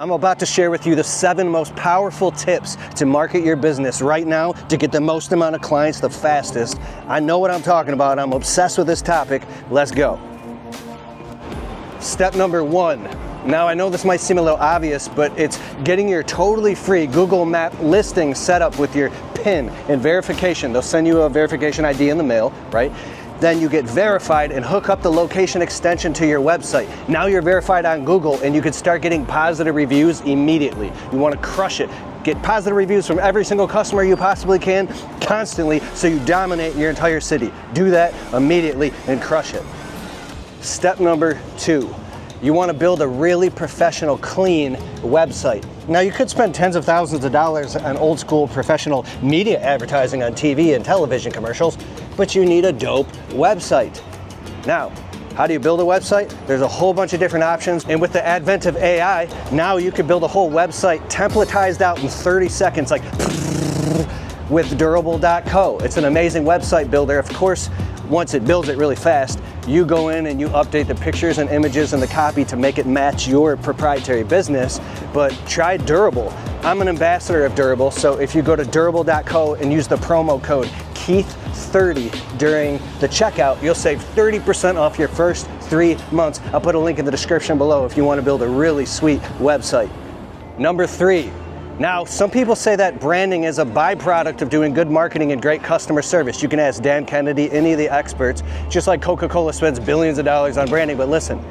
I'm about to share with you the 7 most powerful tips to market your business right now to get the most amount of clients the fastest. I know what I'm talking about. I'm obsessed with this topic. Let's go. Step number 1. Now I know this might seem a little obvious, but it's getting your totally free Google Map listing set up with your PIN and verification. They'll send you a verification ID in the mail, right? Then you get verified and hook up the location extension to your website. Now you're verified on Google and you can start getting positive reviews immediately. You want to crush it. Get positive reviews from every single customer you possibly can, constantly, so you dominate your entire city. Do that immediately and crush it. Step number 2. You want to build a really professional, clean website. Now you could spend tens of thousands of dollars on old school professional media advertising on TV and television commercials, but you need a dope website. Now, how do you build a website? There's a whole bunch of different options, and with the advent of AI, now you can build a whole website templatized out in 30 seconds, like with durable.co. It's an amazing website builder. Of course, once it builds it really fast, you go in and you update the pictures and images and the copy to make it match your proprietary business, but try Durable. I'm an ambassador of Durable, so if you go to durable.co and use the promo code Keith30 during the checkout, you'll save 30% off your first 3 months. I'll put a link in the description below if you want to build a really sweet website. Number 3. Now, some people say that branding is a byproduct of doing good marketing and great customer service. You can ask Dan Kennedy, any of the experts, just like Coca-Cola spends billions of dollars on branding. But listen,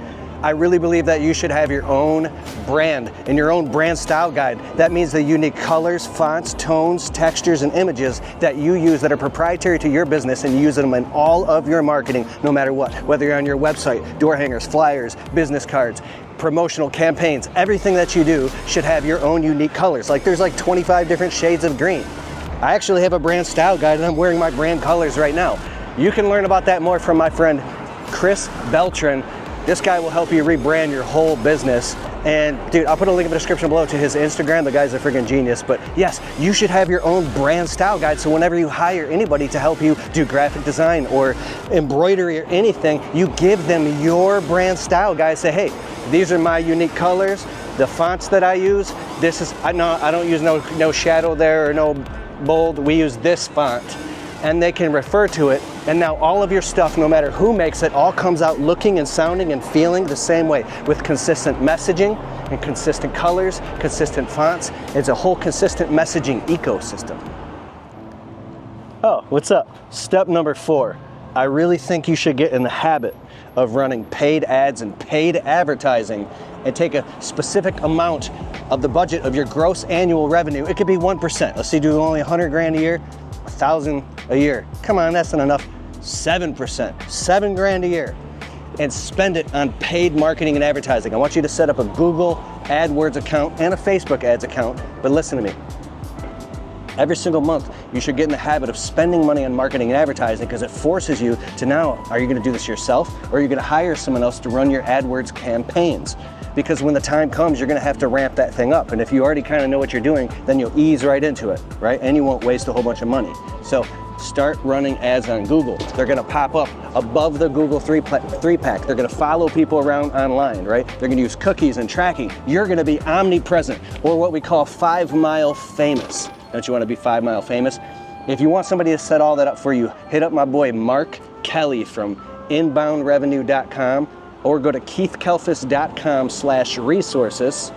I really believe that you should have your own brand and your own brand style guide. That means the unique colors, fonts, tones, textures, and images that you use that are proprietary to your business, and you use them in all of your marketing, no matter what. Whether you're on your website, door hangers, flyers, business cards, promotional campaigns, everything that you do should have your own unique colors. Like there's like 25 different shades of green. I actually have a brand style guide and I'm wearing my brand colors right now. You can learn about that more from my friend Chris Beltran. This guy will help you rebrand your whole business. And dude, I'll put a link in the description below to his Instagram. The guy's a freaking genius. But yes, you should have your own brand style guide, so whenever you hire anybody to help you do graphic design or embroidery or anything, you give them your brand style guide. Say, hey, these are my unique colors, the fonts that I use. This is, I don't use no shadow there or no bold. We use this font. And they can refer to it, and now all of your stuff, no matter who makes it, all comes out looking and sounding and feeling the same way, with consistent messaging and consistent colors, consistent fonts. It's a whole consistent messaging ecosystem. Oh, what's up? Step number 4. I really think you should get in the habit of running paid ads and paid advertising, and take a specific amount of the budget of your gross annual revenue. It could be 1%. Let's say you do only 100 grand a year, 1,000 a year. Come on, that's not enough. 7%, 7 grand a year, and spend it on paid marketing and advertising. I want you to set up a Google AdWords account and a Facebook ads account, but listen to me. Every single month, you should get in the habit of spending money on marketing and advertising, because it forces you to now, are you gonna do this yourself, or are you gonna hire someone else to run your AdWords campaigns? Because when the time comes, you're gonna have to ramp that thing up. And if you already kind of know what you're doing, then you'll ease right into it, right? And you won't waste a whole bunch of money. So start running ads on Google. They're gonna pop up above the Google 3-pack. They're gonna follow people around online, right? They're gonna use cookies and tracking. You're gonna be omnipresent, or what we call 5-mile famous. Don't you wanna be 5-mile famous? If you want somebody to set all that up for you, hit up my boy Mark Kelly from inboundrevenue.com, or go to keithkalfas.com/resources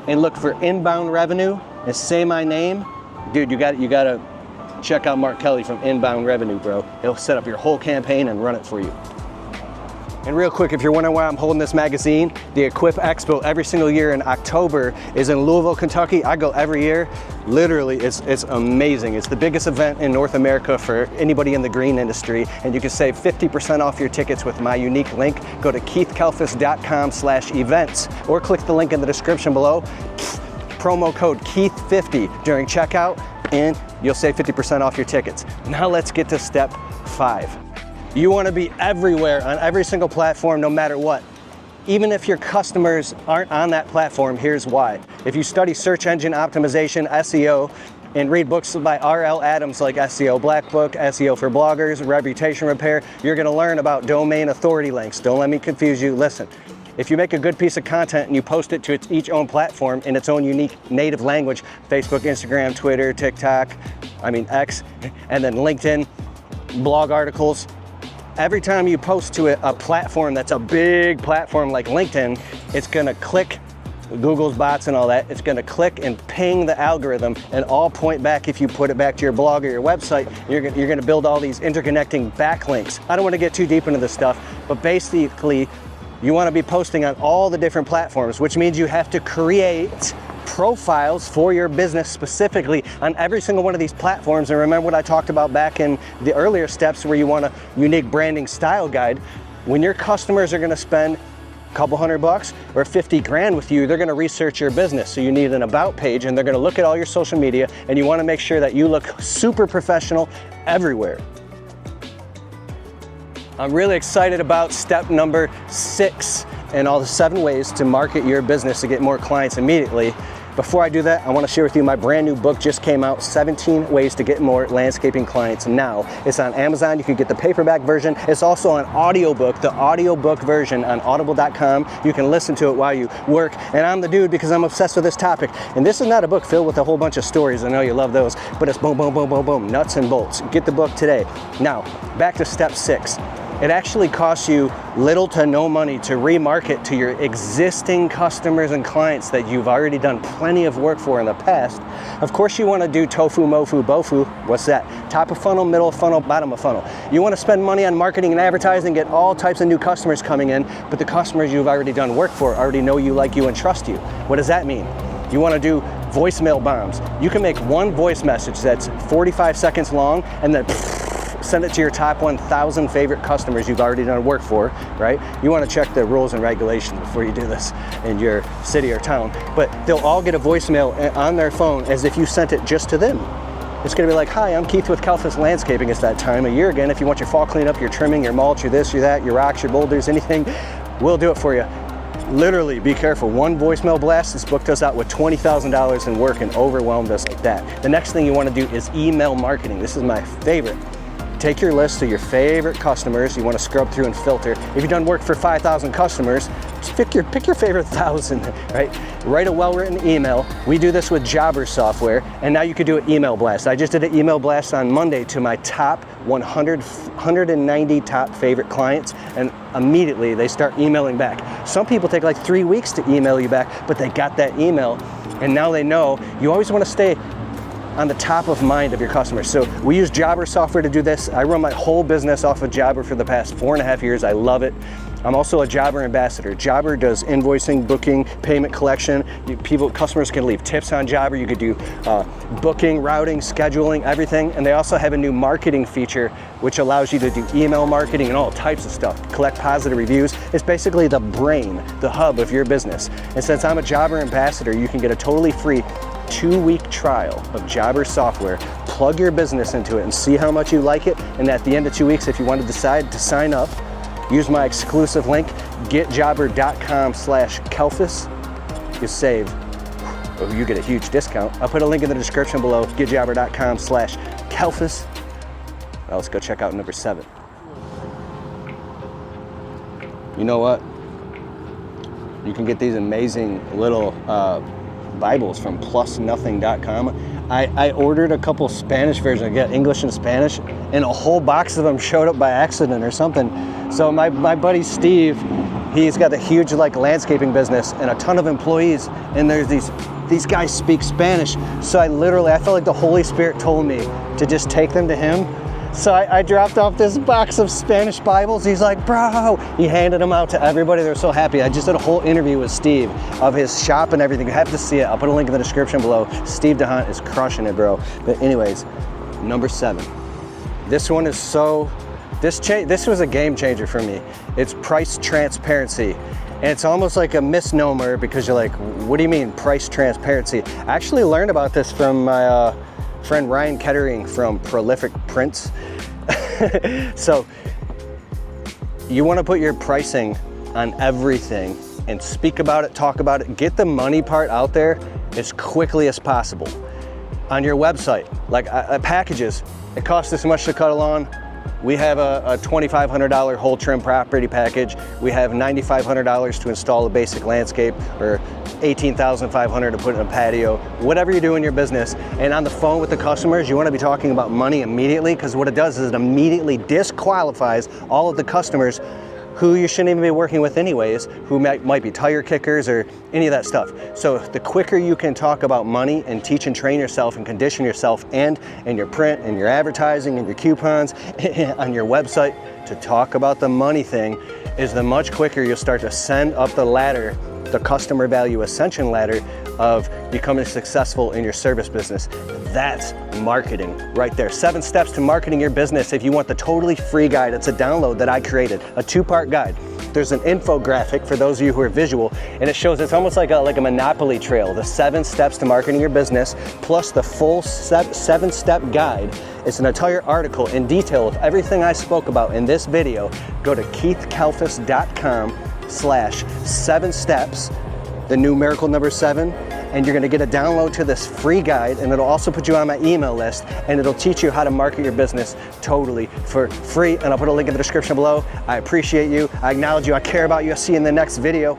and look for Inbound Revenue and say my name. Dude, you gotta check out Mark Kelly from Inbound Revenue, bro. He'll set up your whole campaign and run it for you. And real quick, if you're wondering why I'm holding this magazine, the Equip Expo every single year in October is in Louisville, Kentucky. I go every year. Literally, it's amazing. It's the biggest event in North America for anybody in the green industry, and you can save 50% off your tickets with my unique link. Go to keithkalfas.com/events, or click the link in the description below. Promo code Keith50 during checkout, and you'll save 50% off your tickets. Now let's get to step 5. You want to be everywhere on every single platform, no matter what. Even if your customers aren't on that platform, here's why. If you study search engine optimization, SEO, and read books by R.L. Adams like SEO Black Book, SEO for Bloggers, Reputation Repair, you're going to learn about domain authority links. Don't let me confuse you. Listen, If you make a good piece of content and you post it to each own platform in its own unique native language, Facebook, Instagram, Twitter, TikTok, X, and then LinkedIn, blog articles, every time you post to a platform that's a big platform like LinkedIn, it's gonna click Google's bots and all that, it's gonna click and ping the algorithm and all point back. If you put it back to your blog or your website, you're gonna build all these interconnecting backlinks. I don't wanna get too deep into this stuff, but basically, you wanna be posting on all the different platforms, which means you have to create profiles for your business specifically on every single one of these platforms. And remember what I talked about back in the earlier steps where you want a unique branding style guide. When your customers are gonna spend couple $100 or 50 grand with you, they're gonna research your business. So you need an about page and they're gonna look at all your social media, and you wanna make sure that you look super professional everywhere. I'm really excited about step number 6 and all the 7 ways to market your business to get more clients immediately. Before I do that, I want to share with you my brand new book just came out, 17 Ways to Get More Landscaping Clients Now. It's on Amazon. You can get the paperback version. It's also on Audiobook, the audiobook version on audible.com. You can listen to it while you work. And I'm the dude because I'm obsessed with this topic. And this is not a book filled with a whole bunch of stories. I know you love those, but it's boom, boom, boom, boom, boom, nuts and bolts. Get the book today. Now, back to step 6. It actually costs you little to no money to remarket to your existing customers and clients that you've already done plenty of work for in the past. Of course, you want to do tofu, mofu, bofu. What's that? Top of funnel, middle of funnel, bottom of funnel. You want to spend money on marketing and advertising, get all types of new customers coming in, but the customers you've already done work for already know you, like you, and trust you. What does that mean? You want to do voicemail bombs. You can make one voice message that's 45 seconds long and then send it to your top 1,000 favorite customers you've already done work for, right? You want to check the rules and regulations before you do this in your city or town, but they'll all get a voicemail on their phone as if you sent it just to them. It's going to be like, hi, I'm Keith with Kalfas Landscaping. It's that time of year again. If you want your fall cleanup, your trimming, your mulch, your this, your that, your rocks, your boulders, anything, we'll do it for you. Literally, be careful. One voicemail blast, this book does out with $20,000 in work and overwhelmed us like that. The next thing you want to do is email marketing. This is my favorite. Take your list of your favorite customers. You want to scrub through and filter. If you've done work for 5,000 customers, just pick your favorite 1,000, right? Write a well-written email. We do this with Jobber software, and now you could do an email blast. I just did an email blast on Monday to my top 190 top favorite clients, and immediately they start emailing back. Some people take like 3 weeks to email you back, but they got that email, and now they know. You always want to stay on the top of mind of your customers. So we use Jobber software to do this. I run my whole business off of Jobber for the past 4.5 years. I love it. I'm also a Jobber ambassador. Jobber does invoicing, booking, payment collection. Customers can leave tips on Jobber. You could do booking, routing, scheduling, everything. And they also have a new marketing feature which allows you to do email marketing and all types of stuff. Collect positive reviews. It's basically the brain, the hub of your business. And since I'm a Jobber ambassador, you can get a totally free 2-week trial of Jobber software, plug your business into it and see how much you like it. And at the end of 2 weeks, if you want to decide to sign up, use my exclusive link, getjobber.com/Kalfas. You save, you get a huge discount. I'll put a link in the description below, getjobber.com/Kalfas. Well, let's go check out number 7. You know what? You can get these amazing little Bibles from plusnothing.com. I ordered a couple Spanish versions. I got English and Spanish, and a whole box of them showed up by accident or something. So my buddy Steve, he's got a huge landscaping business and a ton of employees, and there's these guys speak Spanish. So I felt like the Holy Spirit told me to just take them to him. So I dropped off this box of Spanish Bibles. He's like, bro, he handed them out to everybody. They're so happy. I just did a whole interview with Steve of his shop and everything. You have to see it. I'll put a link in the description below. Steve DeHunt is crushing it, bro. But anyways, number 7. This one is this was a game changer for me. It's price transparency. And it's almost like a misnomer because you're like, what do you mean price transparency? I actually learned about this from my friend Ryan Kettering from Prolific Prints. So you want to put your pricing on everything and speak about it, talk about it, get the money part out there as quickly as possible. On your website, like packages, it costs this much to cut a lawn. We have a $2,500 whole trim property package. We have $9,500 to install a basic landscape, or $18,500 to put in a patio, whatever you do in your business. And on the phone with the customers, you want to be talking about money immediately, because what it does is it immediately disqualifies all of the customers who you shouldn't even be working with anyways, who might be tire kickers or any of that stuff. So the quicker you can talk about money and teach and train yourself and condition yourself, and in your print and your advertising and your coupons on your website to talk about the money thing, is the much quicker you'll start to ascend up the ladder, the customer value ascension ladder of becoming successful in your service business. That's marketing right there. 7 steps to marketing your business. If you want the totally free guide, it's a download that I created, a 2-part guide. There's an infographic for those of you who are visual, and it shows, it's almost like a Monopoly trail, the 7 steps to marketing your business, plus the full 7-step guide. It's an entire article in detail of everything I spoke about in this video. Go to keithkalfas.com/7steps, the numerical number 7, and you're gonna get a download to this free guide, and it'll also put you on my email list, and it'll teach you how to market your business totally for free, and I'll put a link in the description below. I appreciate you, I acknowledge you, I care about you. I'll see you in the next video.